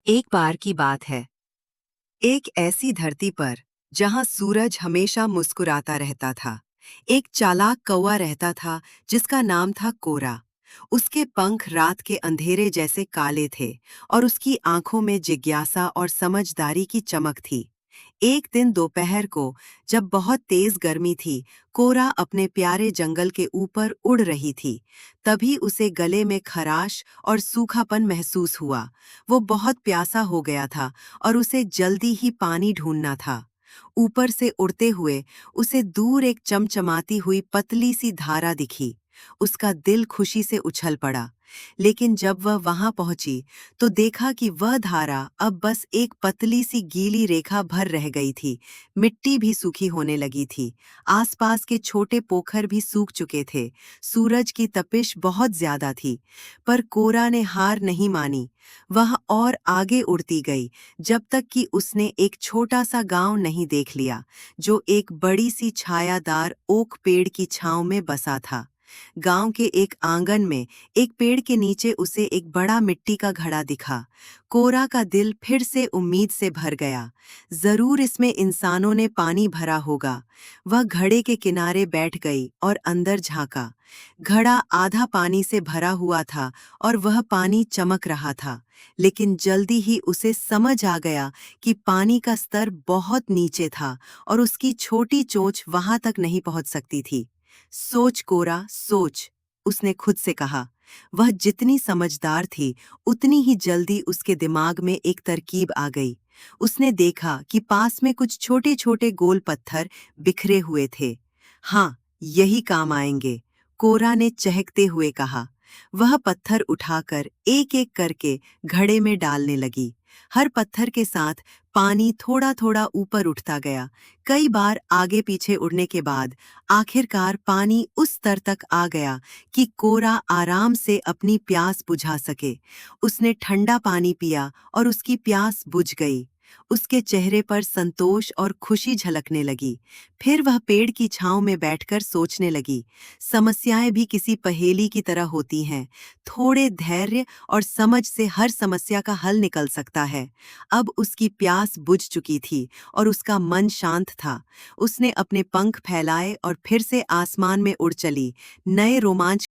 एक बार की बात है। एक ऐसी धरती पर जहां सूरज हमेशा मुस्कुराता रहता था। एक चालाक कौवा रहता था जिसका नाम था कोरा। उसके पंख रात के अंधेरे जैसे काले थे और उसकी आंखों में जिज्ञासा और समझदारी की चमक थी। एक दिन दोपहर को जब बहुत तेज गर्मी थी, कोरा अपने प्यारे जंगल के ऊपर उड़ रही थी। तभी उसे गले में खराश और सूखापन महसूस हुआ। वो बहुत प्यासा हो गया था और उसे जल्दी ही पानी ढूंढना था। ऊपर से उड़ते हुए उसे दूर एक चमचमाती हुई पतली सी धारा दिखी। उसका दिल खुशी से उछल पड़ा। लेकिन जब वह वहां पहुंची तो देखा कि वह धारा अब बस एक पतली सी गीली रेखा भर रह गई थी। मिट्टी भी सूखी होने लगी थी। आसपास के छोटे पोखर भी सूख चुके थे। सूरज की तपिश बहुत ज्यादा थी। पर कोरा ने हार नहीं मानी। वह और आगे उड़ती गई जब तक कि उसने एक छोटा सा गांव नहीं देख लिया, जो एक बड़ी सी छायादार ओक पेड़ की छांव में बसा था। गांव के एक आंगन में एक पेड़ के नीचे उसे एक बड़ा मिट्टी का घड़ा दिखा। कोरा का दिल फिर से उम्मीद से भर गया। जरूर इसमें इंसानों ने पानी भरा होगा। वह घड़े के किनारे बैठ गई और अंदर झांका। घड़ा आधा पानी से भरा हुआ था और वह पानी चमक रहा था। लेकिन जल्दी ही उसे समझ आ गया कि पानी का स्तर बहुत नीचे था और उसकी छोटी चोंच वहां तक नहीं पहुंच सकती थी। सोच कोरा, सोच, उसने खुद से कहा। वह जितनी समझदार थी, उतनी ही जल्दी उसके दिमाग में एक तरकीब आ गई। उसने देखा कि पास में कुछ छोटे-छोटे गोल पत्थर बिखरे हुए थे। हाँ, यही काम आएंगे, कोरा ने चहकते हुए कहा। वह पत्थर उठाकर एक-एक करके घड़े में डालने लगी। हर पत्थर के साथ पानी थोड़ा-थोड़ा ऊपर उठता गया। कई बार आगे पीछे उड़ने के बाद आखिरकार पानी उस स्तर तक आ गया कि कोरा आराम से अपनी प्यास बुझा सके। उसने ठंडा पानी पिया और उसकी प्यास बुझ गई। उसके चेहरे पर संतोष और खुशी झलकने लगी। फिर वह पेड़ की छांव में बैठकर सोचने लगी। समस्याएं भी किसी पहेली की तरह होती हैं। थोड़े धैर्य और समझ से हर समस्या का हल निकल सकता है। अब उसकी प्यास बुझ चुकी थी और उसका मन शांत था। उसने अपने पंख फैलाए और फिर से आसमान में उड़ चली। नए रोमांच